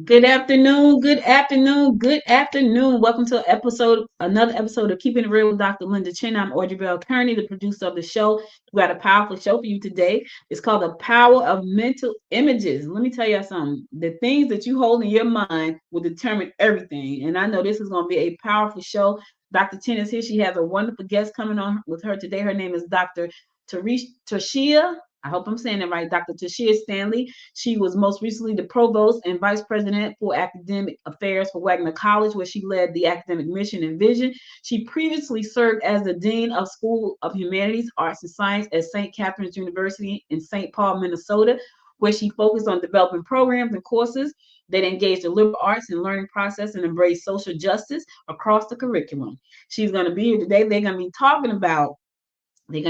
Good afternoon, good afternoon, good afternoon. Welcome to another episode of Keeping It Real with Dr. Linda Chin. I'm Audrey Bell Kearney, the producer of the show. We got a powerful show for you today. It's called The Power of Mental Images. Let me tell you something. The things that you hold in your mind will determine everything. And I know this is going to be a powerful show. Dr. Chin is here. She has a wonderful guest coming on with her today. Her name is Dr. Tashia. I hope I'm saying it right, Dr. Tashia Stanley. She was most recently the provost and vice president for academic affairs for Wagner College, where she led the academic mission and vision. She previously served as the dean of School of Humanities, Arts, and Science at St. Catherine's University in St. Paul, Minnesota, where she focused on developing programs and courses that engage the liberal arts and learning process and embrace social justice across the curriculum. She's going to be here today. They're going to be talking about the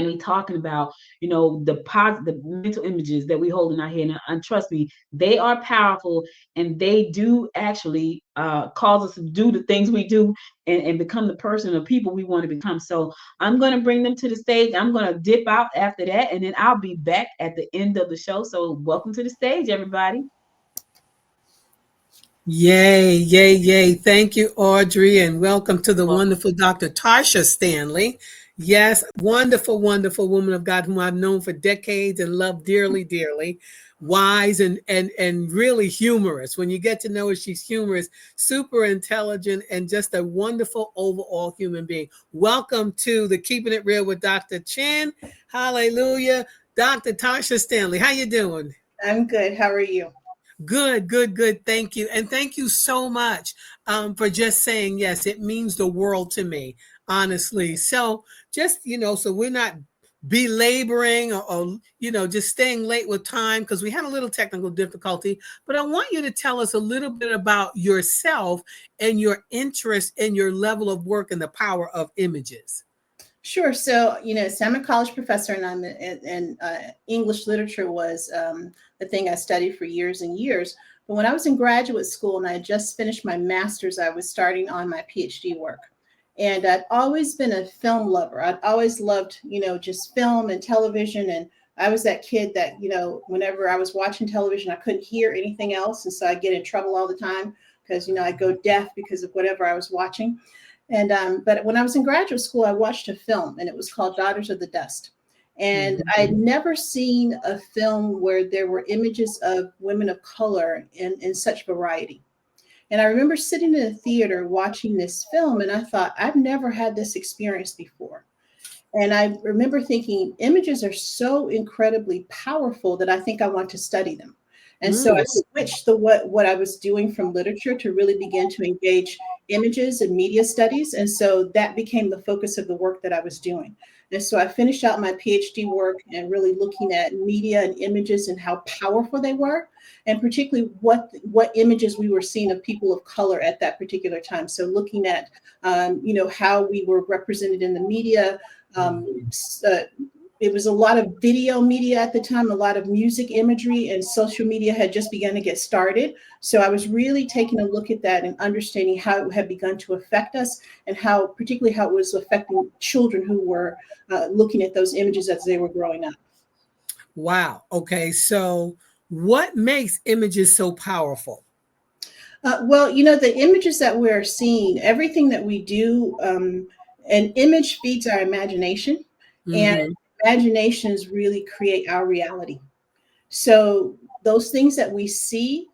mental images that we hold in our head, and trust me, they are powerful, and they do actually cause us to do the things we do, and become the person or people we want to become. So I'm going to bring them to the stage. I'm going to dip out after that, and then I'll be back at the end of the show. So welcome to the stage, everybody. Yay, yay, yay. Thank you, Audrey, and welcome to the Welcome. wonderful Dr. Tarsha Stanley. Yes, wonderful, wonderful woman of God whom I've known for decades and love dearly, dearly. Wise and really humorous. When you get to know her, she's humorous, super intelligent, and just a wonderful overall human being. Welcome to the Keeping It Real with Dr. Chin. Hallelujah. Dr. Tarsha Stanley, how you doing? I'm good. How are you? Good, good, good. Thank you. And thank you so much for just saying yes. It means the world to me, honestly. So so we're not belaboring or just staying late with time because we had a little technical difficulty. But I want you to tell us a little bit about yourself and your interest in your level of work and the power of images. Sure. So I'm a college professor, and English literature was the thing I studied for years and years. But when I was in graduate school and I had just finished my master's, I was starting on my PhD work. And I'd always been a film lover. I'd always loved, just film and television. And I was that kid that, whenever I was watching television, I couldn't hear anything else. And so I'd get in trouble all the time because, I'd go deaf because of whatever I was watching. And but when I was in graduate school, I watched a film, and it was called Daughters of the Dust. And I'd never seen a film where there were images of women of color in such variety. And I remember sitting in a theater watching this film, and I thought, I've never had this experience before. And I remember thinking, images are so incredibly powerful that I think I want to study them. And so I switched what I was doing from literature to really begin to engage images and media studies. And so that became the focus of the work that I was doing. And so I finished out my PhD work and really looking at media and images and how powerful they were, and particularly what images we were seeing of people of color at that particular time. So looking at how we were represented in the media. It was a lot of video media at the time, a lot of music imagery, and social media had just begun to get started. So I was really taking a look at that and understanding how it had begun to affect us, and particularly how it was affecting children who were looking at those images as they were growing up. Wow. Okay. So what makes images so powerful? Well, the images that we're seeing, everything that we do, an image feeds our imagination, and Mhm. imaginations really create our reality. So those things that we see,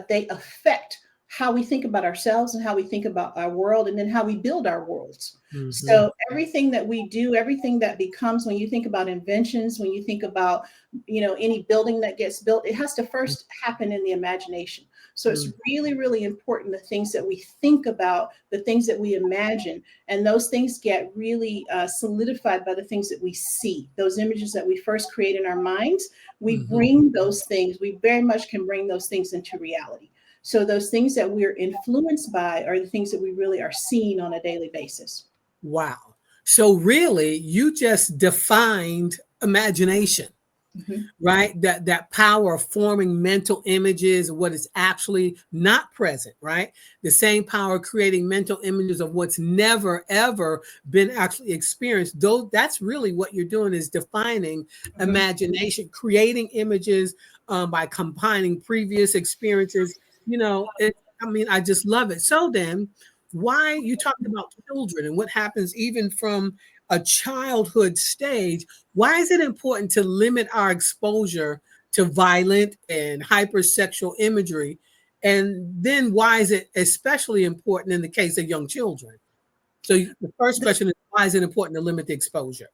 they affect how we think about ourselves and how we think about our world, and then how we build our worlds. Mhm. So everything that we do, everything that becomes, when you think about inventions, when you think about, any building that gets built, it has to first happen in the imagination. So it's really, really important, the things that we think about, the things that we imagine, and those things get really solidified by the things that we see, those images that we first create in our minds. We Mhm. bring those things, we very much can bring those things into reality. So those things that we're influenced by are the things that we really are seeing on a daily basis. Wow. So really, you just defined imagination, Mhm. right? That power of forming mental images of what is actually not present, right? The same power of creating mental images of what's never ever been actually experienced. Though that's really what you're doing, is defining Mhm. imagination, creating images by combining previous experiences, I mean, I just love it. So then, why you talking about children and what happens even from a childhood stage? Why is it important to limit our exposure to violent and hypersexual imagery? And then why is it especially important in the case of young children? So the first question is, why is it important to limit the exposure?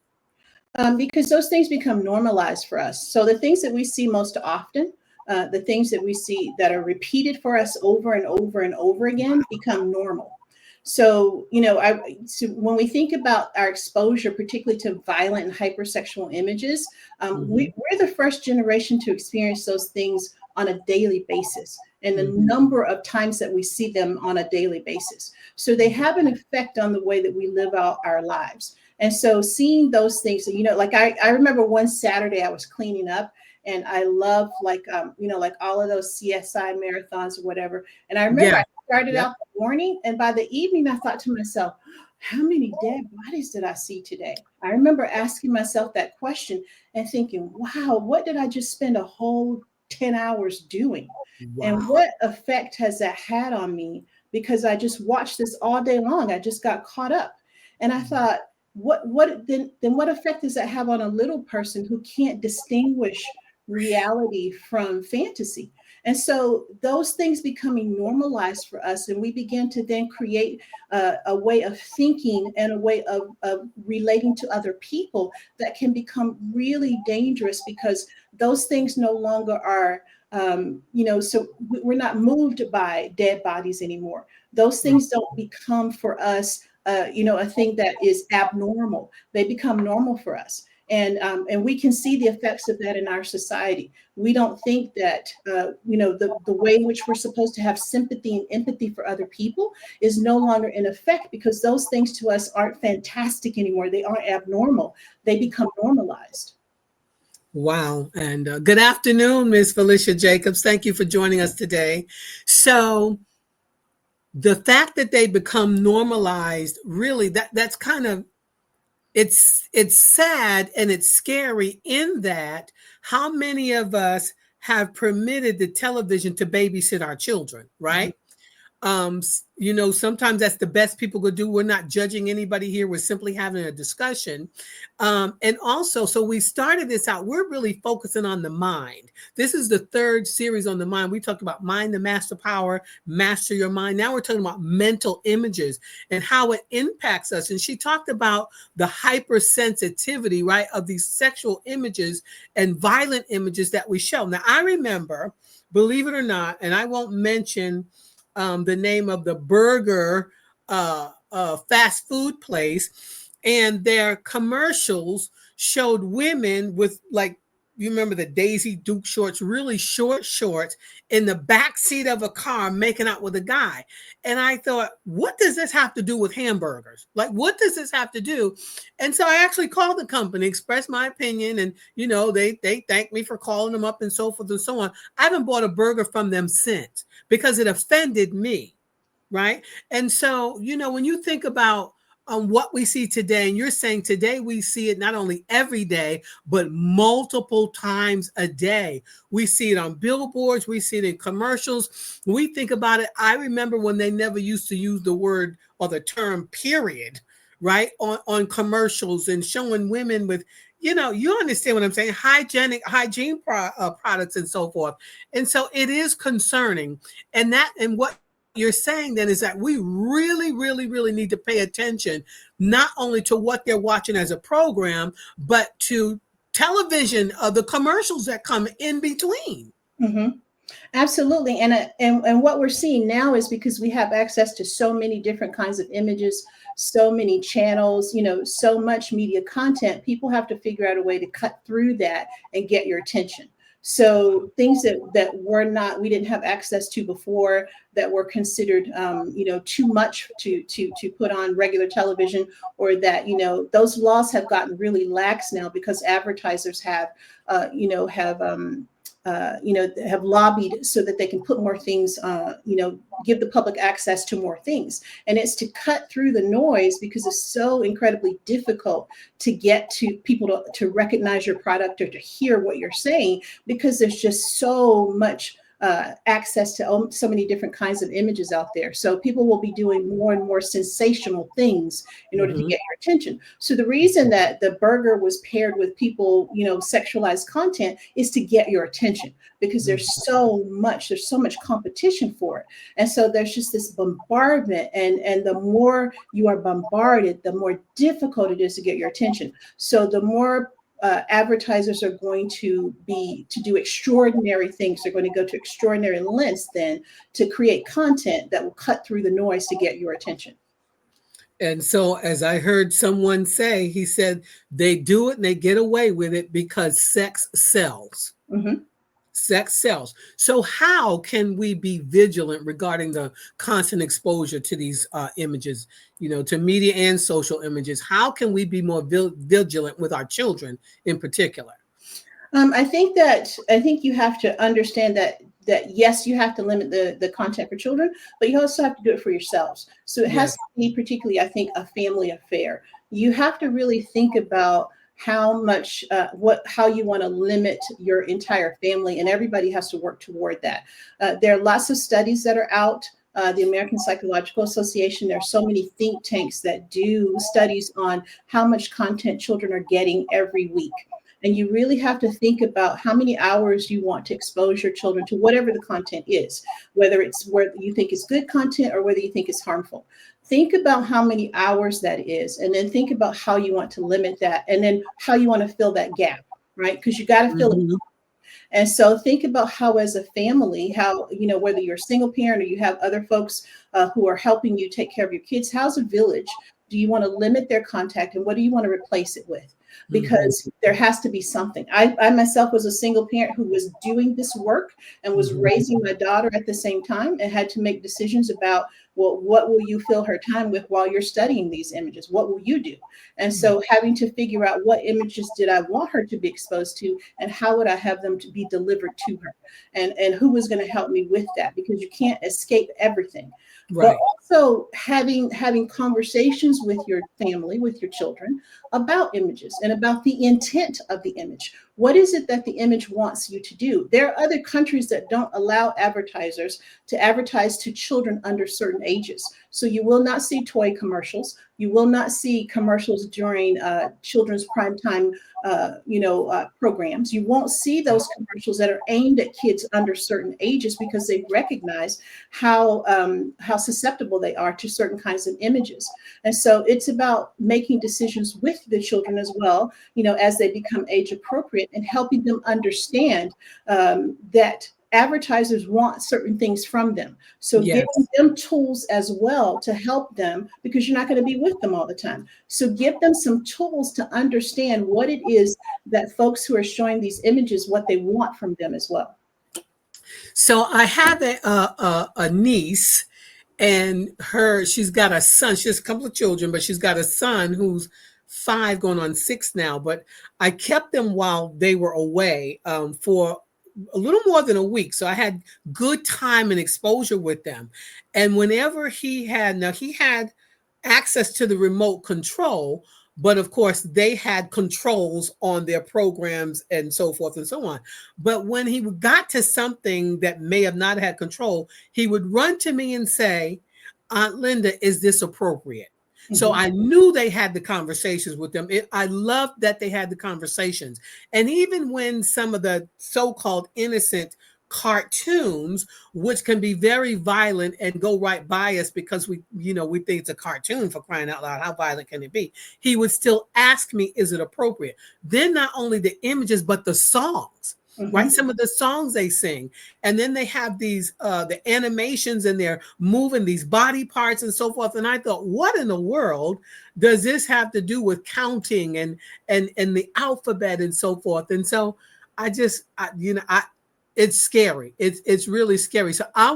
Because those things become normalized for us. So the things that we see most often, the things that we see that are repeated for us over and over and over again become normal. So, so when we think about our exposure, particularly to violent and hypersexual images, we're the first generation to experience those things on a daily basis, and the number of times that we see them on a daily basis. So they have an effect on the way that we live out our lives. And so seeing those things, like I remember one Saturday I was cleaning up, and I love like all of those CSI marathons or whatever. And I remember I started out the morning, and by the evening I thought to myself, how many dead bodies did I see today? I remember asking myself that question and thinking, wow, what did I just spend a whole 10 hours doing? Wow. And what effect has that had on me? Because I just watched this all day long. I just got caught up. And I thought, what effect does that have on a little person who can't distinguish reality from fantasy? And so those things becoming normalized for us, and we begin to then create a way of thinking and a way of relating to other people that can become really dangerous, because those things no longer are, so we're not moved by dead bodies anymore. Those things don't become for us a thing that is abnormal. They become normal for us. And we can see the effects of that in our society. We don't think that, the way in which we're supposed to have sympathy and empathy for other people is no longer in effect, because those things to us aren't fantastic anymore. They aren't abnormal. They become normalized. Wow. And good afternoon, Ms. Felicia Jacobs. Thank you for joining us today. So the fact that they become normalized, really, that's kind of, it's sad and it's scary in that how many of us have permitted the television to babysit our children, right? Sometimes that's the best people could do. We're not judging anybody here. We're simply having a discussion. And also, so we started this out, we're really focusing on the mind. This is the third series on the mind. We talked about mind, the master power, master your mind. Now we're talking about mental images and how it impacts us. And she talked about the hypersensitivity, right, of these sexual images and violent images that we show. Now, I remember, believe it or not, and I won't mention the name of the burger fast food place, and their commercials showed women with, like, you remember the Daisy Duke shorts, really short shorts, in the back seat of a car making out with a guy. And I thought, what does this have to do with hamburgers? Like, what does this have to do? And so I actually called the company, expressed my opinion, and they thanked me for calling them up and so forth and so on. I haven't bought a burger from them since, because it offended me, right? And so, when you think about what we see today, and you're saying today we see it not only every day, but multiple times a day. We see it on billboards, we see it in commercials. We think about it. I remember when they never used to use the word or the term period, right, on commercials, and showing women with, you understand what I'm saying, hygiene products and so forth. And so it is concerning. And what you're saying then is that we really, really, really need to pay attention, not only to what they're watching as a program, but to television, the commercials that come in between. Mm-hmm. Absolutely. And what we're seeing now is, because we have access to so many different kinds of images, so many channels, so much media content, people have to figure out a way to cut through that and get your attention. So things that we didn't have access to before, that were considered, too much to put on regular television, or that, those laws have gotten really lax now, because advertisers have lobbied so that they can put more things, give the public access to more things. And it's to cut through the noise, because it's so incredibly difficult to get to people to recognize your product or to hear what you're saying, because there's just so much access to so many different kinds of images out there. So people will be doing more and more sensational things in order to get your attention. So the reason that the burger was paired with people, sexualized content is to get your attention, because there's so much competition for it. And so there's just this bombardment, and the more you are bombarded, the more difficult it is to get your attention. So the more advertisers are going to do extraordinary things. They're going to go to extraordinary lengths then to create content that will cut through the noise to get your attention. And so, as I heard someone say, he said they do it and they get away with it because sex sells. Mm-hmm. Sex sells. So how can we be vigilant regarding the constant exposure to these images, to media and social images? How can we be more vigilant with our children in particular? I think you have to understand that yes, you have to limit the content for children, but you also have to do it for yourselves. So it has to be particularly, I think, a family affair. You have to really think about how you want to limit your entire family, and everybody has to work toward that. There are lots of studies that are out. The American Psychological Association, there are so many think tanks that do studies on how much content children are getting every week. And you really have to think about how many hours you want to expose your children to whatever the content is, whether it's where you think it's good content or whether you think it's harmful. Think about how many hours that is, and then think about how you want to limit that, and then how you want to fill that gap, right? Because you got to fill it. And so think about how, as a family, whether you're a single parent or you have other folks who are helping you take care of your kids, how's a village do you want to limit their contact, and what do you want to replace it with? Because there has to be something. I myself was a single parent who was doing this work and was raising my daughter at the same time, and had to make decisions about, well, what will you fill her time with while you're studying these images? What will you do? And so having to figure out what images did I want her to be exposed to, and how would I have them to be delivered to her, and who was going to help me with that, because you can't escape everything. Right. But also having conversations with your family, with your children, about images and about the intent of the image. What is it that the image wants you to do? There are other countries that don't allow advertisers to advertise to children under certain ages. So you will not see toy commercials. You will not see commercials during children's primetime programs. You won't see those commercials that are aimed at kids under certain ages, because they recognize how susceptible they are to certain kinds of images. And so it's about making decisions with the children as well, as they become age appropriate, and helping them understand that advertisers want certain things from them. So giving them tools as well to help them, because you're not going to be with them all the time. So give them some tools to understand what it is that folks who are showing these images, what they want from them as well. So I have a niece, and she's got a son. She has a couple of children, but she's got a son who's 5 going on 6 now. But I kept them while they were away for a little more than a week. So I had good time and exposure with them. And whenever he had access to the remote control, but of course they had controls on their programs and so forth and so on. But when he got to something that may have not had control, he would run to me and say, "Aunt Linda, is this appropriate?" So I knew they had the conversations with them. I loved that they had the conversations. And even when some of the so-called innocent cartoons, which can be very violent and go right by us because we think it's a cartoon, for crying out loud, how violent can it be? He would still ask me, is it appropriate? Then not only the images, but the songs. Right, some of the songs they sing, and then they have these the animations, and they're moving these body parts and so forth. And I thought, what in the world does this have to do with counting and the alphabet and so forth? And so it's scary. It's really scary. So I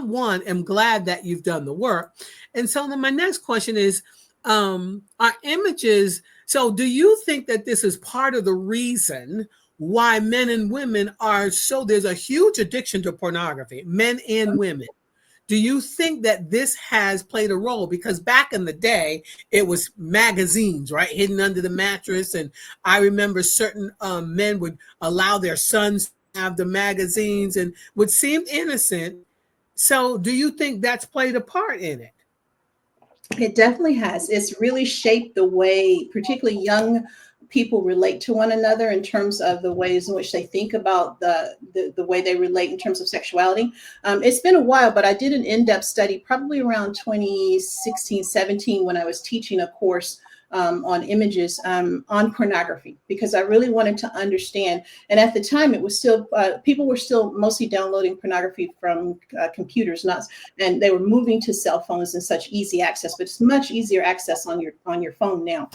am glad that you've done the work. And so then my next question is, are images? So do you think that this is part of the reason why men and women there's a huge addiction to pornography, men and women? Do you think that this has played a role? Because back in the day, it was magazines, right, hidden under the mattress. And I remember certain men would allow their sons have the magazines and would seem innocent. So do you think that's played a part in it? It definitely has. It's really shaped the way, particularly young people relate to one another in terms of the ways in which they think about the way they relate in terms of sexuality. It's been a while, but I did an in-depth study probably around 2016, 17 when I was teaching a course on images on pornography, because I really wanted to understand. And at the time, it was still people were still mostly downloading pornography from computers, and they were moving to cell phones and such easy access. But it's much easier access on your phone now.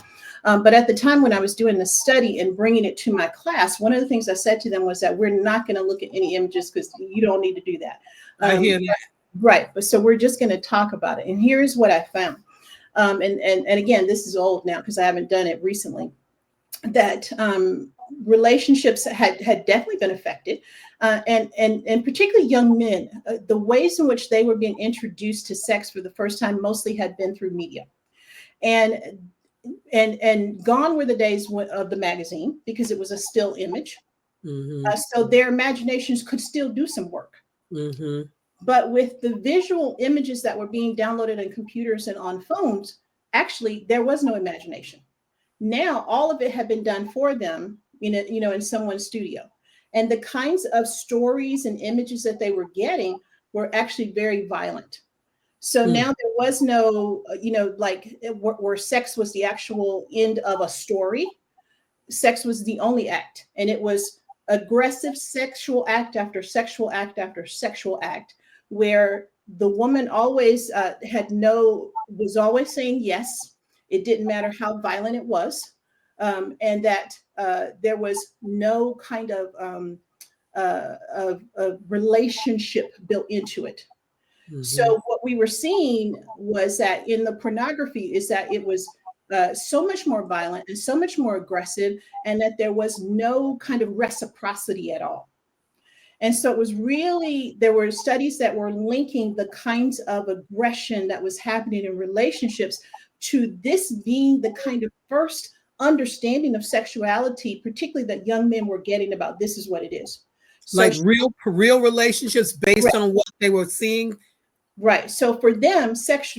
But at the time when I was doing the study and bringing it to my class, one of the things I said to them was that we're not going to look at any images because you don't need to do that. I hear that. Right. But so we're just going to talk about it. And here's what I found. And again, this is old now because I haven't done it recently, that relationships had definitely been affected. And particularly young men, the ways in which they were being introduced to sex for the first time mostly had been through media. And gone were the days of the magazine, because it was a still image. Mm-hmm. So their imaginations could still do some work. Mm-hmm. But with the visual images that were being downloaded on computers and on phones, actually, there was no imagination. Now, all of it had been done for them, in someone's studio. And the kinds of stories and images that they were getting were actually very violent. So now there was no, where sex was the actual end of a story. Sex was the only act. And it was aggressive sexual act after sexual act after sexual act, where the woman always was always saying yes. It didn't matter how violent it was. And that there was no kind of relationship built into it. Mm-hmm. So what we were seeing was that in the pornography is that it was so much more violent and so much more aggressive, and that there was no kind of reciprocity at all. And so it was really, there were studies that were linking the kinds of aggression that was happening in relationships to this being the kind of first understanding of sexuality, particularly that young men were getting about this is what it is. So like real relationships based on what they were seeing. Right. So for them, sex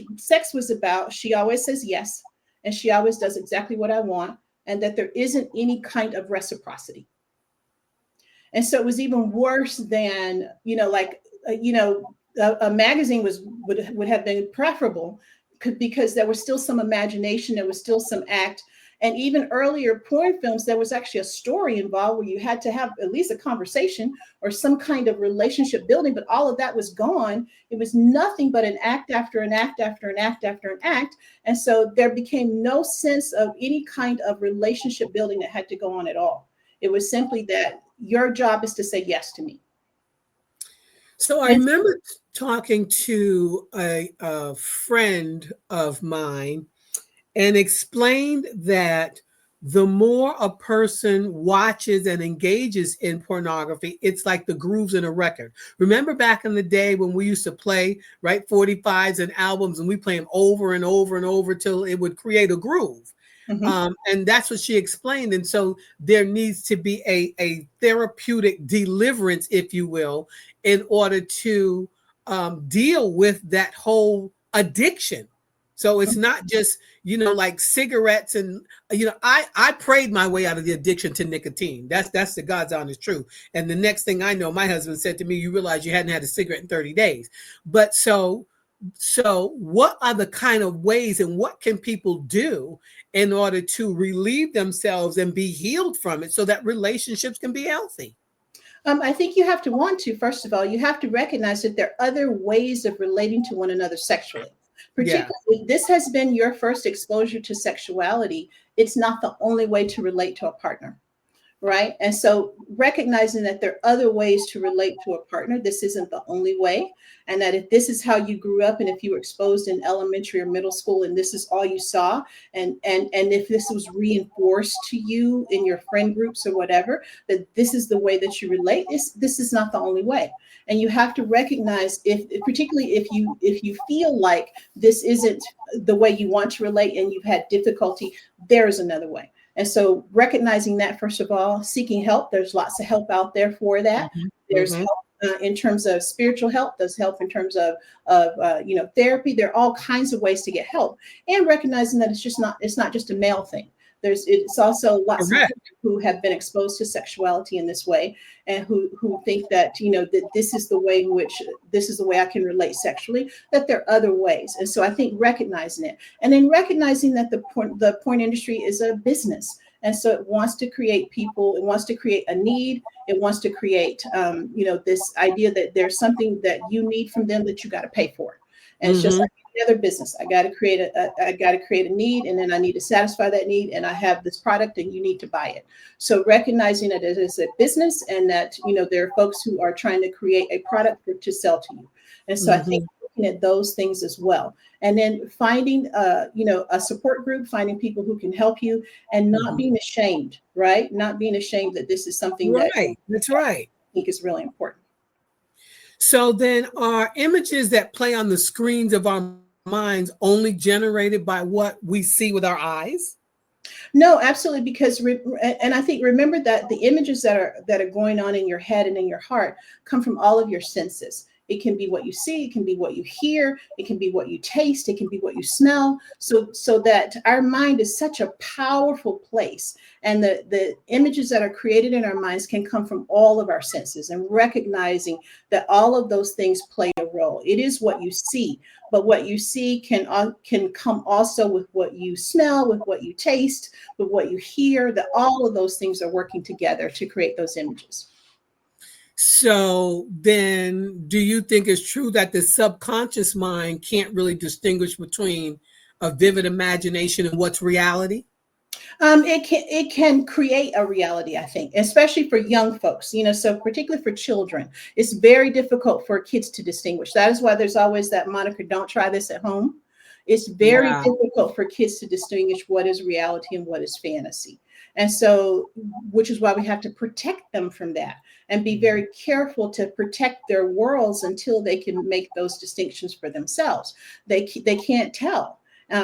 was about, she always says yes, and she always does exactly what I want, and that there isn't any kind of reciprocity. And so it was even worse than, a magazine would have been preferable, because there was still some imagination, there was still some act. And even earlier porn films, there was actually a story involved where you had to have at least a conversation or some kind of relationship building, but all of that was gone. It was nothing but an act after an act after an act after an act. And so there became no sense of any kind of relationship building that had to go on at all. It was simply that your job is to say yes to me. So I remember talking to a friend of mine, and explained that the more a person watches and engages in pornography, it's like the grooves in a record. Remember back in the day when we used to play, right, 45s and albums, and we play them over and over and over till it would create a groove. Mm-hmm. And that's what she explained. And so there needs to be a therapeutic deliverance, if you will, in order to deal with that whole addiction. So it's not just, like cigarettes and, I prayed my way out of the addiction to nicotine. That's the God's honest truth. And the next thing I know, my husband said to me, you realize you hadn't had a cigarette in 30 days. But so what are the kind of ways and what can people do in order to relieve themselves and be healed from it so that relationships can be healthy? I think you have to want to, first of all, you have to recognize that there are other ways of relating to one another sexually. Particularly, if this has been your first exposure to sexuality, it's not the only way to relate to a partner, right? And so recognizing that there are other ways to relate to a partner, this isn't the only way. And that if this is how you grew up, and if you were exposed in elementary or middle school, and this is all you saw, and if this was reinforced to you in your friend groups or whatever, that this is the way that you relate, this is not the only way. And you have to recognize, particularly if you feel like this isn't the way you want to relate and you've had difficulty, there is another way. And so recognizing that, first of all, seeking help, there's lots of help out there for that. There's help in terms of spiritual help. There's help in terms of therapy. There are all kinds of ways to get help, and recognizing that it's not just a male thing. It's also lots of people who have been exposed to sexuality in this way, and who think that that this is the way I can relate sexually. That there are other ways, and so I think recognizing it, and then recognizing that the porn industry is a business. And so it wants to create people, it wants to create a need, it wants to create, this idea that there's something that you need from them that you got to pay for. And it's just like any other business. I got to create a need, and then I need to satisfy that need. And I have this product, and you need to buy it. So recognizing that it is a business, and that there are folks who are trying to create a product to sell to you. And so I think looking at those things as well, and then finding a support group, finding people who can help you, and not being ashamed, right? Not being ashamed that this is something that's right. I think is really important. So then, are images that play on the screens of our minds only generated by what we see with our eyes? No, absolutely. Because, and I think, remember that the images that are going on in your head and in your heart come from all of your senses. It can be what you see, it can be what you hear, it can be what you taste, it can be what you smell. So that our mind is such a powerful place. And the images that are created in our minds can come from all of our senses, and recognizing that all of those things play a role. It is what you see, but what you see can come also with what you smell, with what you taste, with what you hear, that all of those things are working together to create those images. So then, do you think it's true that the subconscious mind can't really distinguish between a vivid imagination and what's reality? It can create a reality, I think, especially for young folks, so particularly for children, it's very difficult for kids to distinguish. That is why there's always that moniker, don't try this at home. It's very difficult for kids to distinguish what is reality and what is fantasy. And so, which is why we have to protect them from that, and be very careful to protect their worlds until they can make those distinctions for themselves. They can't tell.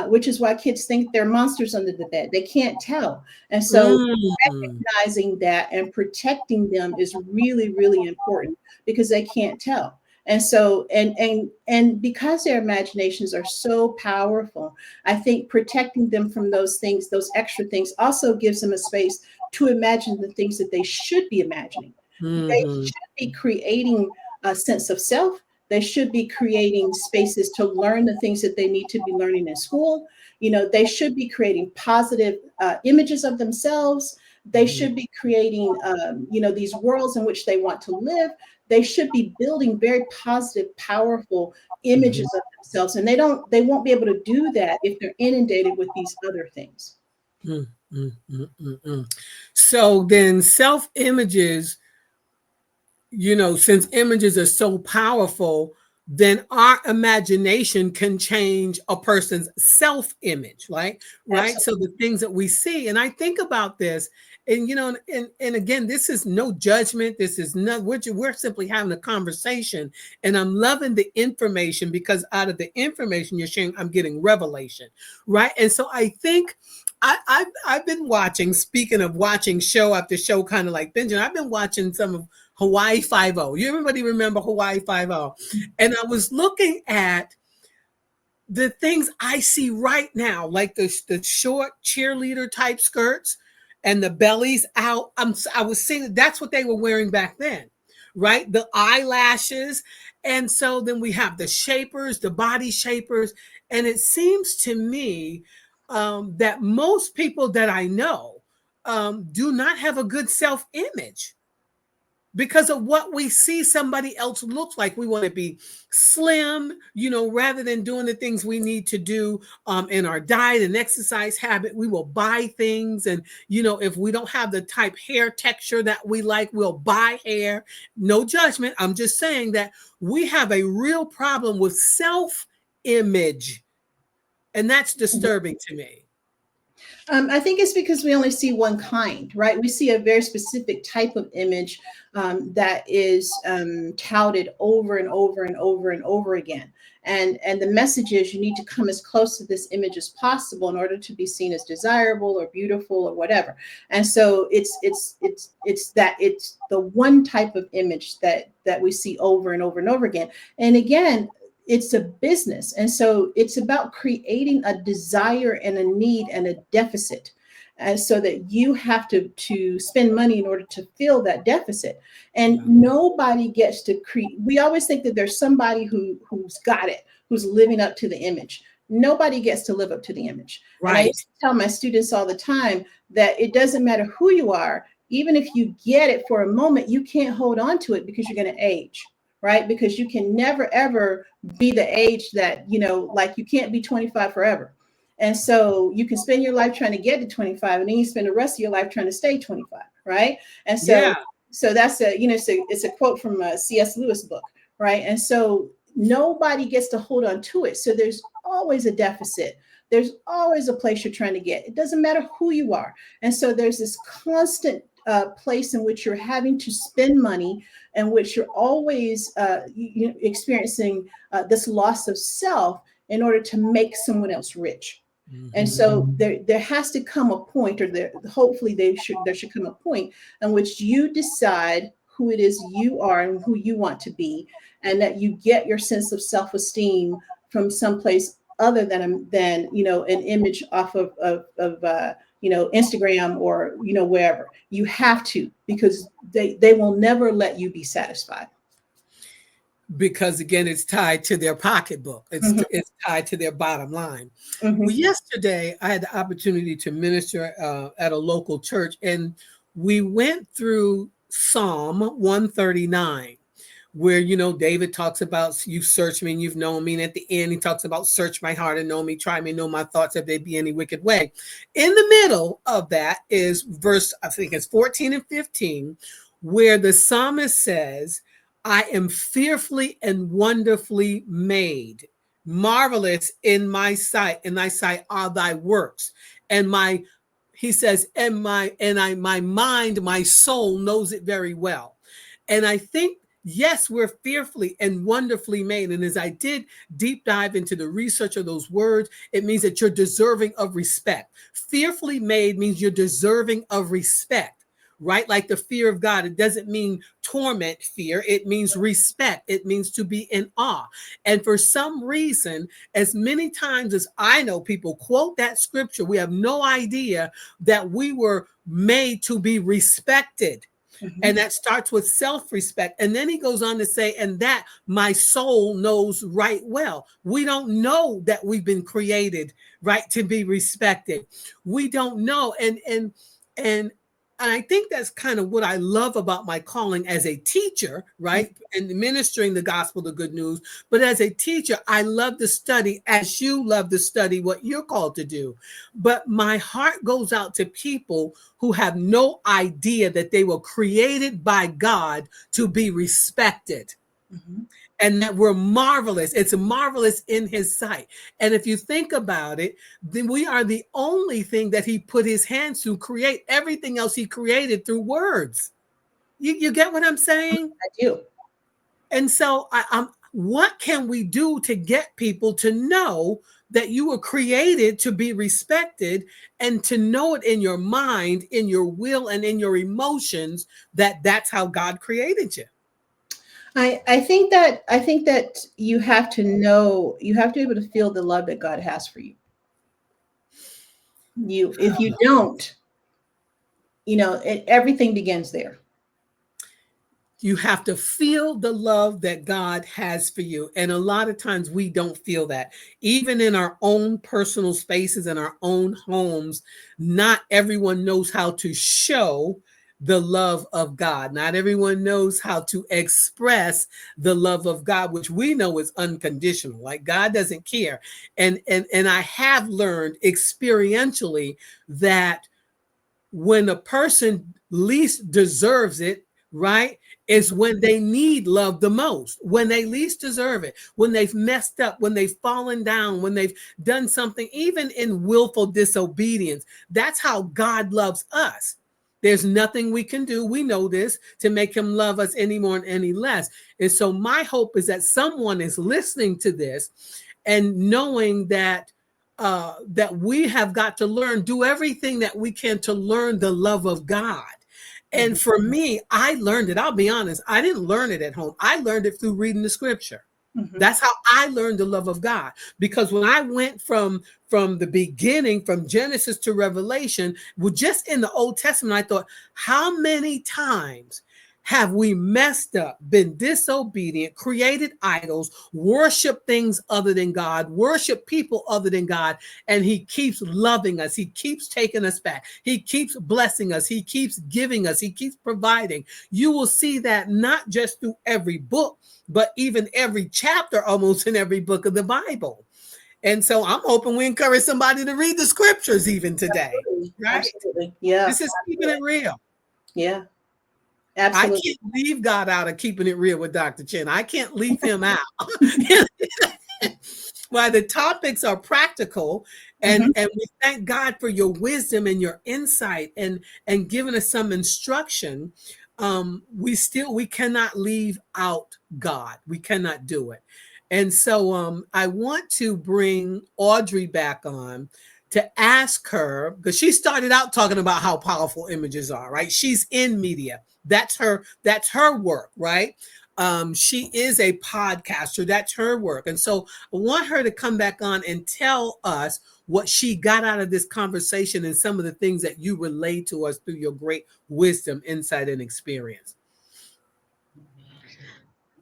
Which is why kids think they're monsters under the bed. They can't tell. And so recognizing that and protecting them is really, really important, because they can't tell. And so, and because their imaginations are so powerful, I think protecting them from those things, those extra things, also gives them a space to imagine the things that they should be imagining. They should be creating a sense of self. They should be creating spaces to learn the things that they need to be learning in school. They should be creating positive images of themselves. They should be creating, these worlds in which they want to live. They should be building very positive, powerful images of themselves. And they won't be able to do that if they're inundated with these other things. So then self-images, since images are so powerful, then our imagination can change a person's self-image, right? Right. So the things that we see, and I think about this, and and again, this is no judgment. This is not, we're simply having a conversation, and I'm loving the information, because out of the information you're sharing, I'm getting revelation, right? And so I think I've been watching, speaking of watching show after show, kind of like binging, I've been watching some of Hawaii Five-0. Everybody remember Hawaii Five-0? And I was looking at the things I see right now, like the short cheerleader type skirts and the bellies out. I was seeing that's what they were wearing back then, right? The eyelashes. And so then we have the shapers, the body shapers. And it seems to me that most people that I know do not have a good self-image, because of what we see somebody else looks like. We want to be slim, rather than doing the things we need to do in our diet and exercise habit. We will buy things. And, if we don't have the type hair texture that we like, we'll buy hair. No judgment. I'm just saying that we have a real problem with self-image. And that's disturbing to me. I think it's because we only see one kind, right? We see a very specific type of image that is touted over and over and over and over again. And the message is you need to come as close to this image as possible in order to be seen as desirable or beautiful or whatever. And so it's the one type of image that we see over and over and over again. And again, it's a business. And so it's about creating a desire and a need and a deficit. And so that you have to spend money in order to fill that deficit. And nobody gets to create. We always think that there's somebody who's got it, who's living up to the image. Nobody gets to live up to the image. Right. And I used to tell my students all the time that it doesn't matter who you are. Even if you get it for a moment, you can't hold on to it because you're going to age. Right? Because you can never, ever be the age that, like you can't be 25 forever. And so you can spend your life trying to get to 25 and then you spend the rest of your life trying to stay 25. Right. And so, so that's it's a quote from a C.S. Lewis book. Right. And so nobody gets to hold on to it. So there's always a deficit. There's always a place you're trying to get. It doesn't matter who you are. And so there's this constant place in which you're having to spend money, in which you're always experiencing this loss of self in order to make someone else rich. Mm-hmm. And so there has to come a point, or hopefully there should come a point in which you decide who it is you are and who you want to be, and that you get your sense of self-esteem from someplace other than an image off of Instagram or, wherever. You have to, because they will never let you be satisfied. Because again, it's tied to their pocketbook. It's tied to their bottom line. Mm-hmm. Well, yesterday, I had the opportunity to minister at a local church, and we went through Psalm 139. Where, David talks about, you've searched me and you've known me. And at the end, he talks about search my heart and know me, try me, know my thoughts, if there be any wicked way. In the middle of that is verse, I think it's 14 and 15, where the psalmist says, I am fearfully and wonderfully made, marvelous in my sight. In thy sight are thy works. And he says, my mind, my soul knows it very well. And I think, yes, we're fearfully and wonderfully made. And as I did deep dive into the research of those words, it means that you're deserving of respect. Fearfully made means you're deserving of respect, right? Like the fear of God. It doesn't mean torment fear. It means respect. It means to be in awe. And for some reason, as many times as I know people quote that scripture, we have no idea that we were made to be respected. Mm-hmm. And that starts with self-respect. And then he goes on to say, and that my soul knows right well. We don't know that we've been created, right, to be respected. We don't know. And I think that's kind of what I love about my calling as a teacher, right? And ministering the gospel, the good news. But as a teacher, I love to study as you love to study what you're called to do. But my heart goes out to people who have no idea that they were created by God to be respected. Mm-hmm. And that we're marvelous. It's marvelous in his sight. And if you think about it, then we are the only thing that he put his hands to create. Everything else he created through words. You get what I'm saying? I do. And so what can we do to get people to know that you were created to be respected, and to know it in your mind, in your will, and in your emotions, that that's how God created you? I think that you have to know, you have to be able to feel the love that God has for you. If you don't, everything begins there. You have to feel the love that God has for you. And a lot of times we don't feel that. Even in our own personal spaces and our own homes, not everyone knows how to show the love of God. Not everyone knows how to express the love of God, which we know is unconditional. Like God doesn't care. And I have learned experientially that when a person least deserves it, right, It's when they need love the most, when they least deserve it, when they've messed up, when they've fallen down, when they've done something, even in willful disobedience. That's how God loves us. There's nothing we can do, we know this, to make him love us any more and any less. And so my hope is that someone is listening to this and knowing that that we have got to learn, do everything that we can to learn the love of God. And for me, I learned it. I'll be honest. I didn't learn it at home. I learned it through reading the scripture. Mm-hmm. That's how I learned the love of God. Because when I went from the beginning, from Genesis to Revelation, well, just in the Old Testament, I thought, how many times have we messed up, been disobedient, created idols, worship things other than God, worship people other than God, and he keeps loving us. He keeps taking us back. He keeps blessing us. He keeps giving us. He keeps providing. You will see that not just through every book, but even every chapter almost in every book of the Bible. And so I'm hoping we encourage somebody to read the scriptures even today. Absolutely. Right? Absolutely. Yeah. This is keeping it real. Yeah. Absolutely. I can't leave God out of keeping it real with Dr. Chin. I can't leave him out. While the topics are practical, and we thank God for your wisdom and your insight and giving us some instruction, we cannot leave out God. We cannot do it. And so I want to bring Audrey back on to ask her, because she started out talking about how powerful images are, right? She's in media. That's her work, right? She is a podcaster. That's her work. And so I want her to come back on and tell us what she got out of this conversation and some of the things that you relayed to us through your great wisdom, insight, and experience.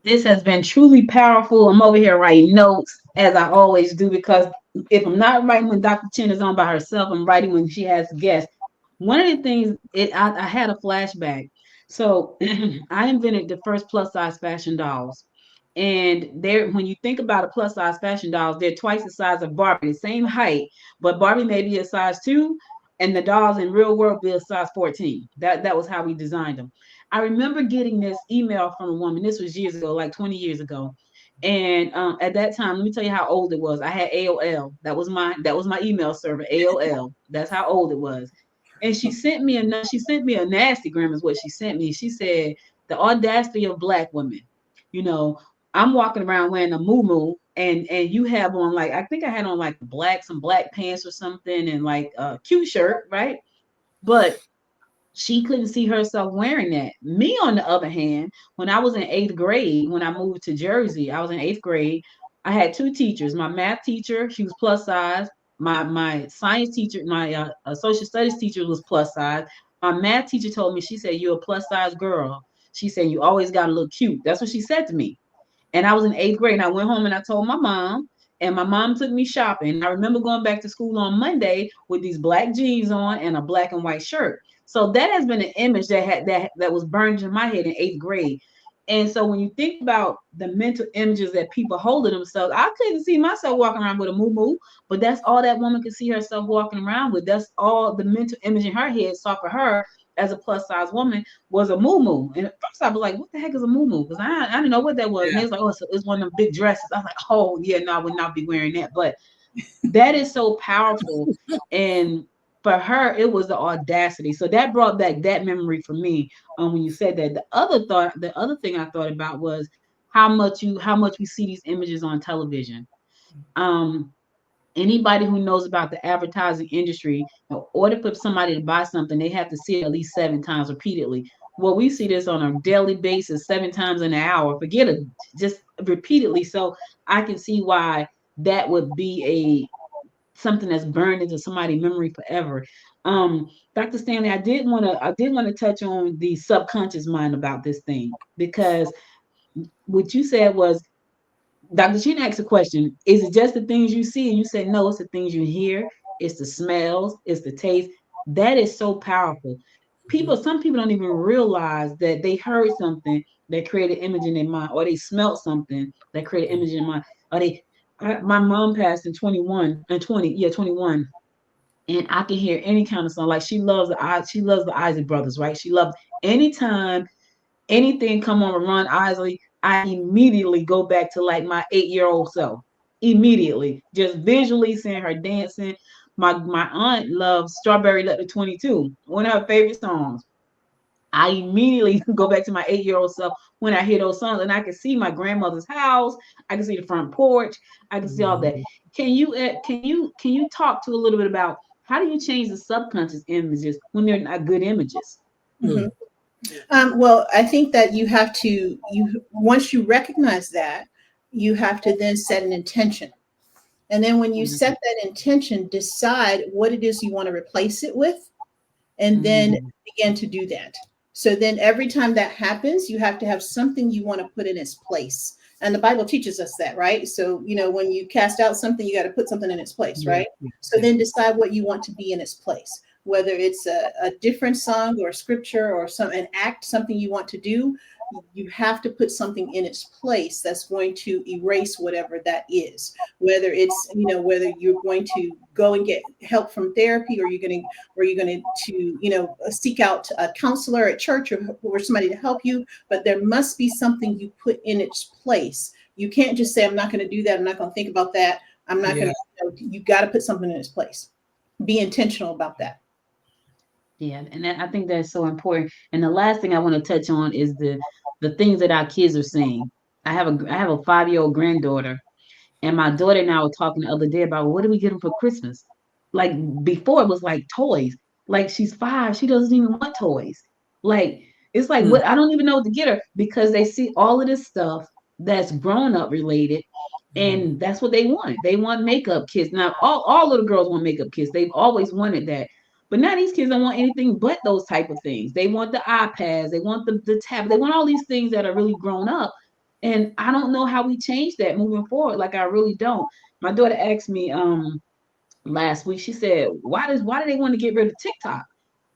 This has been truly powerful. I'm over here writing notes, as I always do, because if I'm not writing when Dr. Chin is on by herself, I'm writing when she has guests. One of the things, I had a flashback. So I invented the first plus size fashion dolls. And when you think about a plus size fashion dolls, they're twice the size of Barbie, the same height, but Barbie may be a size 2, and the dolls in real world be a size 14. That was how we designed them. I remember getting this email from a woman. This was years ago, like 20 years ago. And at that time, let me tell you how old it was. I had AOL. That was my email server, AOL. That's how old it was. And she sent me a nasty gram is what she sent me. She said, the audacity of Black women. You know, I'm walking around wearing a muumuu, and you have on, like, I think I had on like some black pants or something, and like a cute shirt, right? But she couldn't see herself wearing that. Me, on the other hand, when I was in 8th grade, when I moved to Jersey, I was in 8th grade. I had 2 teachers. My math teacher, she was plus size. My science teacher, my social studies teacher was plus size. My math teacher told me, she said, you're a plus size girl. She said, you always got to look cute. That's what she said to me. And I was in 8th grade, and I went home and I told my mom, and my mom took me shopping. I remember going back to school on Monday with these black jeans on and a black and white shirt. So that has been an image that was burned in my head in 8th grade. And so when you think about the mental images that people hold of themselves, I couldn't see myself walking around with a muumuu, but that's all that woman could see herself walking around with. That's all the mental image in her head saw for her as a plus size woman was a muumuu. And at first I was like, what the heck is a muumuu? Because I didn't know what that was. Yeah. And it was like, oh, it's one of them big dresses. I was like, oh yeah, no, I would not be wearing that. But that is so powerful. And for her, it was the audacity. So that brought back that memory for me. When you said that, the other thing I thought about was how much we see these images on television. Anybody who knows about the advertising industry, in order for somebody to buy something, they have to see it at least 7 times repeatedly. Well, we see this on a daily basis, 7 times in an hour. Forget it, just repeatedly. So I can see why that would be something that's burned into somebody's memory forever. Dr. Stanley, I did want to touch on the subconscious mind about this thing, because what you said was, Dr. Chin asked a question, is it just the things you see? And you said, no, it's the things you hear, it's the smells, it's the taste. That is so powerful. Some people don't even realize that they heard something that created an image in their mind, or they smelled something that created an image in their mind. My mom passed in 21, and I can hear any kind of song. Like she loves the Isley Brothers, right? She loves anytime anything come on Ron Isley, I immediately go back to like my 8-year-old self. Immediately, just visually seeing her dancing. My aunt loves Strawberry Letter 22, one of her favorite songs. I immediately go back to my 8-year-old self when I hear those songs, and I can see my grandmother's house. I can see the front porch. I can see all that. Can you talk to a little bit about how do you change the subconscious images when they're not good images? Mhm. Well, I think that you have to, once you recognize that, you have to then set an intention. And then when you set that intention, decide what it is you want to replace it with, and then begin to do that. So then every time that happens, you have to have something you want to put in its place. And the Bible teaches us that, right? So, when you cast out something, you got to put something in its place, right? So then decide what you want to be in its place, whether it's a different song or scripture or an act, something you want to do. You have to put something in its place that's going to erase whatever that is, whether it's, whether you're going to go and get help from therapy, or you're going to seek out a counselor at church, or somebody to help you. But there must be something you put in its place. You can't just say, I'm not going to do that. I'm not going to think about that. I'm not going to, you got to put something in its place. Be intentional about that. Yeah, and I think that's so important. And the last thing I want to touch on is the things that our kids are seeing. I have a 5-year-old granddaughter, and my daughter and I were talking the other day about what do we get them for Christmas. Like before, it was like toys. Like she's 5, she doesn't even want toys. Like it's like what I don't even know what to get her because they see all of this stuff that's grown up related, and that's what they want. They want makeup kits. Now, all little girls want makeup kits. They've always wanted that. But now these kids don't want anything but those type of things. They want the iPads, they want the tab, they want all these things that are really grown up. And I don't know how we change that moving forward. Like I really don't. My daughter asked me last week, she said, why do they want to get rid of TikTok?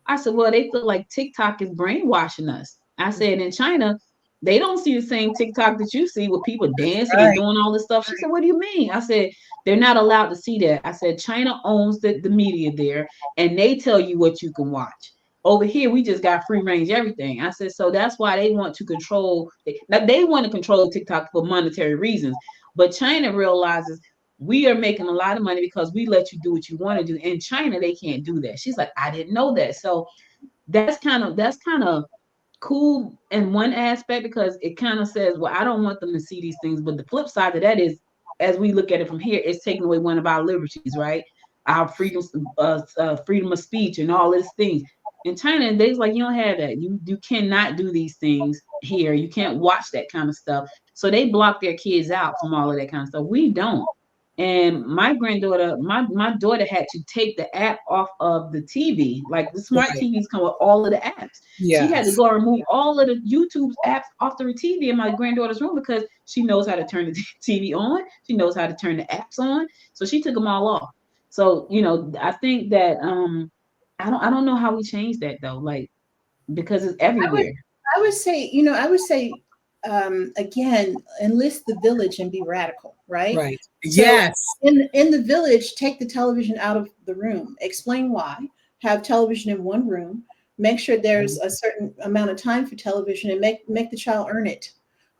I said, well, they feel like TikTok is brainwashing us. I said, in China, they don't see the same TikTok that you see with people dancing and doing all this stuff. She said, what do you mean? I said, they're not allowed to see that. I said, China owns the media there, and they tell you what you can watch. Over here, we just got free range everything. I said, so that's why they want to control. Now, they want to control TikTok for monetary reasons. But China realizes we are making a lot of money because we let you do what you want to do. In China, they can't do that. She's like, I didn't know that. So that's kind of cool in one aspect because it kind of says, well, I don't want them to see these things. But the flip side of that is, as we look at it from here, it's taking away one of our liberties, right? Our freedom of speech and all these things. In China, they's like, you don't have that. You cannot do these things here. You can't watch that kind of stuff. So they block their kids out from all of that kind of stuff. We don't. And my granddaughter, my daughter had to take the app off of the TV. Like the smart TVs come with all of the apps. She had to go remove all of the YouTube apps off the TV in my granddaughter's room because she knows how to turn the TV on. She knows how to turn the apps on. So she took them all off. So, I think that I don't know how we change that though, like because it's everywhere. I would say, again, enlist the village and be radical, right? Right. So yes. In the village, take the television out of the room. Explain why. Have television in one room. Make sure there's a certain amount of time for television, and make the child earn it.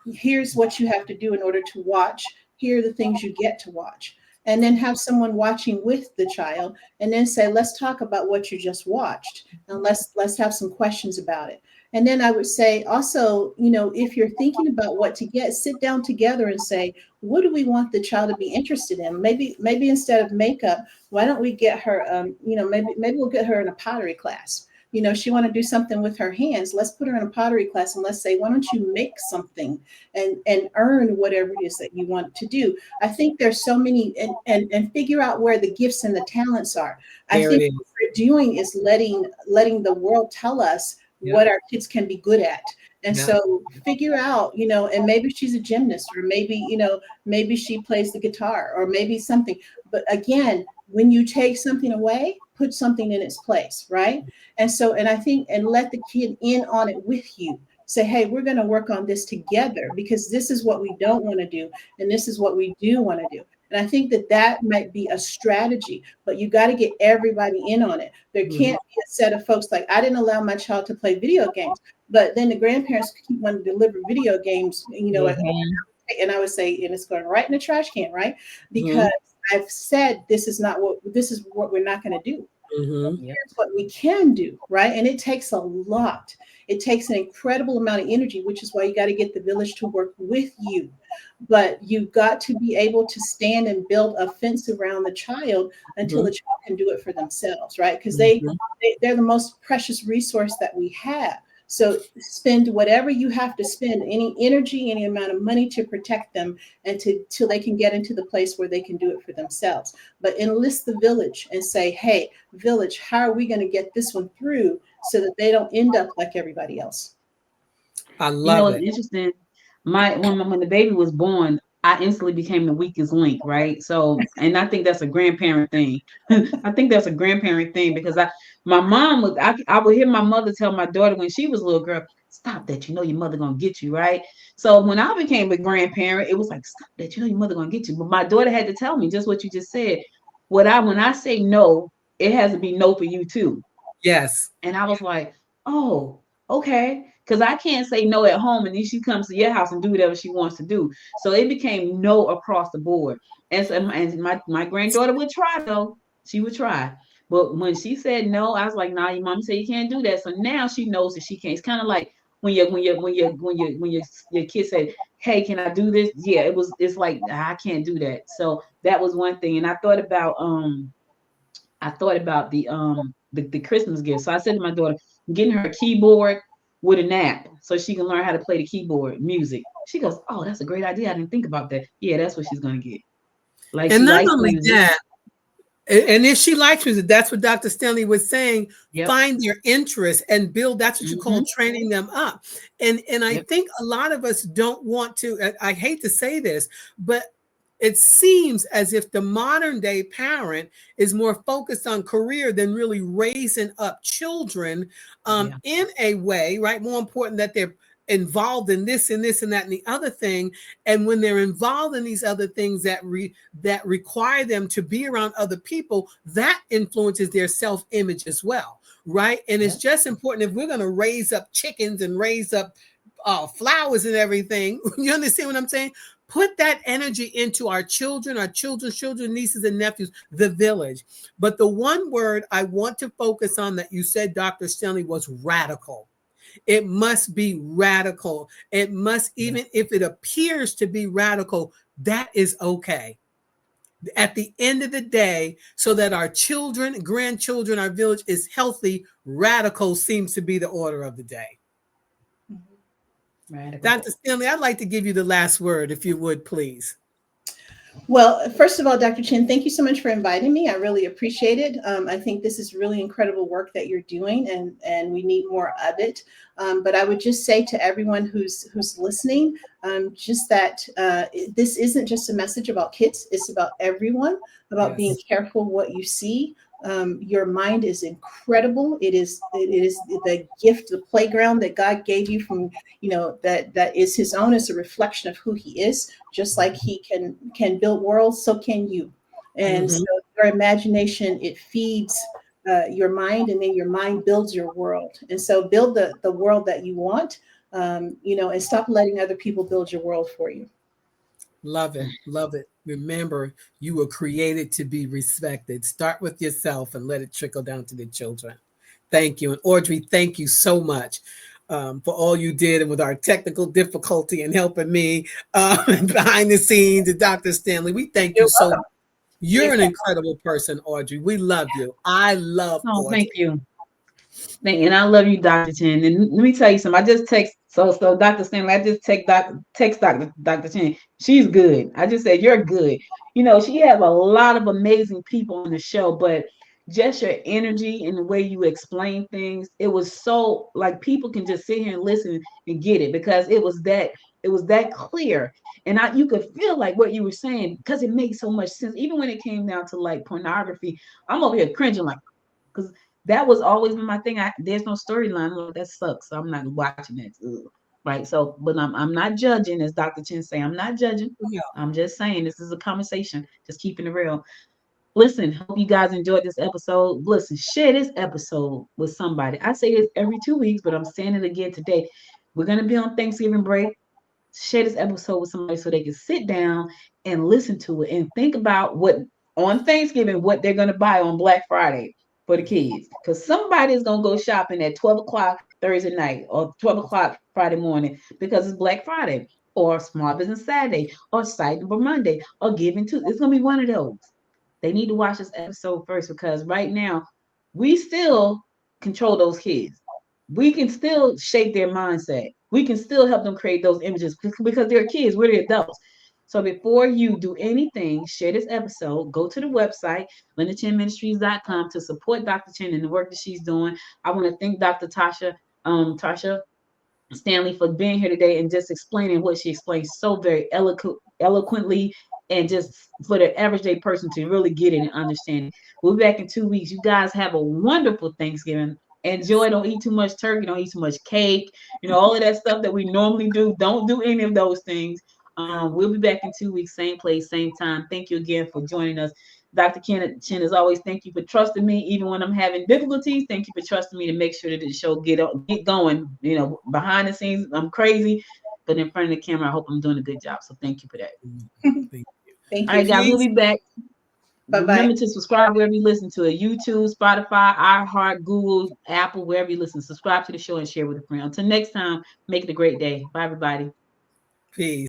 Here's what you have to do in order to watch. Here are the things you get to watch. And then have someone watching with the child, and then say, let's talk about what you just watched, and let's have some questions about it. And then I would say also, if you're thinking about what to get, sit down together and say, what do we want the child to be interested in? Maybe instead of makeup, why don't we get her, maybe we'll get her in a pottery class. She want to do something with her hands. Let's put her in a pottery class and let's say, why don't you make something and earn whatever it is that you want to do? I think there's so many, and figure out where the gifts and the talents are. I think what we're doing is letting the world tell us what our kids can be good at. And so figure out, and maybe she's a gymnast, or maybe she plays the guitar, or maybe something. But again, when you take something away, put something in its place, right? And I think, and let the kid in on it with you. Say, hey, we're going to work on this together because this is what we don't want to do, and this is what we do want to do. And I think that might be a strategy, but you got to get everybody in on it. There can't be a set of folks like, I didn't allow my child to play video games. But then the grandparents keep wanting to deliver video games, Mhm. and I would say, and it's going right in the trash can, right? Mhm. Because I've said this is what we're not going to do. Mm-hmm. Yep. Here's what we can do, right? And it takes a lot. It takes an incredible amount of energy, which is why you got to get the village to work with you. But you've got to be able to stand and build a fence around the child until Mm-hmm. the child can do it for themselves, right? Because Mm-hmm. they're the most precious resource that we have. So spend whatever you have to spend, any energy, any amount of money to protect them and till they can get into the place where they can do it for themselves. But enlist the village and say, hey, village, how are we going to get this one through so that they don't end up like everybody else? I You know, love it's it. interesting. When the baby was born, I instantly became the weakest link, right? So, and I think that's a grandparent thing. I think that's a grandparent thing because my mom was, I would hear my mother tell my daughter when she was a little girl, stop that, you know your mother gonna get you, right? So when I became a grandparent, it was like, stop that, you know your mother gonna get you. But my daughter had to tell me just what you just said. When I say no, it has to be no for you too. Yes. And I was like, oh, okay. Because I can't say no at home and then she comes to your house and do whatever she wants to do. So it became no across the board. And my granddaughter would try though. She would try. But when she said no, I was like, nah, your mom said you can't do that. So now she knows that she can't. It's kind of like when your kid said, hey, can I do this? Yeah, it's like I can't do that. So that was one thing. And I thought about the Christmas gift. So I said to my daughter, I'm getting her a keyboard with an app so she can learn how to play the keyboard music. She goes, oh, that's a great idea. I didn't think about that. Yeah, that's what she's gonna get. Like And she not likes only music. that, and if she likes music, that's what Dr. Stanley was saying. Yep. Find their interest and build. That's what you call Mm-hmm. training them up. And I Yep. think a lot of us don't want to. I hate to say this, but it seems as if the modern day parent is more focused on career than really raising up children Yeah. in a way, right? More important that they're involved in this and this and that and the other thing. And when they're involved in these other things that require them to be around other people, that influences their self-image as well, right? And it's Yep. just important, if we're going to raise up chickens and raise up flowers and everything, you understand what I'm saying? Put that energy into our children's children, nieces and nephews, the village. But the one word I want to focus on that you said, Dr. Stanley, was radical. It must be radical. It must, Yeah. even if it appears to be radical, that is okay. At the end of the day, so that our children, grandchildren, our village is healthy, radical seems to be the order of the day. Radical. Dr. Stanley, I'd like to give you the last word, if you would, please. Well, first of all, Dr. Chin, thank you so much for inviting me. I really appreciate it. I think this is really incredible work that you're doing, and we need more of it. But I would just say to everyone who's listening, just that this isn't just a message about kids; it's about everyone. About being Yes. careful what you see. Your mind is incredible. It is the gift, the playground that God gave you from that is His own. It's a reflection of who He is. Just like He can build worlds, so can you. And so Mm-hmm. your imagination, it feeds your mind, and then your mind builds your world. And so build the world that you want, and stop letting other people build your world for you. Love it. Love it. Remember, you were created to be respected. Start with yourself and let it trickle down to the children. Thank you. And Audrey, thank you so much for all you did and with our technical difficulty and helping me behind the scenes. And Dr. Stanley, we thank you You're so much. welcome. You're an incredible person, Audrey. We love you. I love Oh, thank Audrey. you. And I love you, Dr. Chen. And let me tell you something. I just text so Dr. Stanley, I just text Dr. Chen. She's good. I just said you're good. You know, she has a lot of amazing people on the show, but just your energy and the way you explain things, it was so like people can just sit here and listen and get it because it was that clear. And you could feel like what you were saying because it makes so much sense. Even when it came down to like pornography, I'm over here cringing like because that was always my thing. There's no storyline. Like, that sucks. So I'm not watching that. Ugh. Right. So, but I'm not judging, as Dr. Chen say. I'm not judging. Yeah. I'm just saying this is a conversation. Just keeping it real. Listen, hope you guys enjoyed this episode. Listen, share this episode with somebody. I say this every 2 weeks, but I'm saying it again today. We're gonna be on Thanksgiving break. Share this episode with somebody so they can sit down and listen to it and think about what on Thanksgiving what they're gonna buy on Black Friday for the kids. Because somebody is gonna go shopping at 12 o'clock Thursday night or 12 o'clock Friday morning because it's Black Friday or Small Business Saturday or Cyber Monday or Giving Tuesday. It's gonna be one of those. They need to watch this episode first because right now we still control those kids. We can still shape their mindset. We can still help them create those images because they're kids, we're the adults. So before you do anything, share this episode, go to the website, lindachenministries.com to support Dr. Chen and the work that she's doing. I want to thank Dr. Tasha Stanley for being here today and just explaining what she explained so very eloquently and just for the average day person to really get it and understand it. We'll be back in 2 weeks. You guys have a wonderful Thanksgiving. Enjoy. Don't eat too much turkey. Don't eat too much cake. All of that stuff that we normally do. Don't do any of those things. We'll be back in 2 weeks, same place, same time. Thank you again for joining us. Dr. Chen, as always, thank you for trusting me, even when I'm having difficulties. Thank you for trusting me to make sure that the show get going. Behind the scenes, I'm crazy, but in front of the camera, I hope I'm doing a good job. So thank you for that. Thank you. All right, guys, we'll be back. Bye-bye. Remember to subscribe wherever you listen to it. YouTube, Spotify, iHeart, Google, Apple, wherever you listen. Subscribe to the show and share with a friend. Until next time, make it a great day. Bye, everybody. Peace.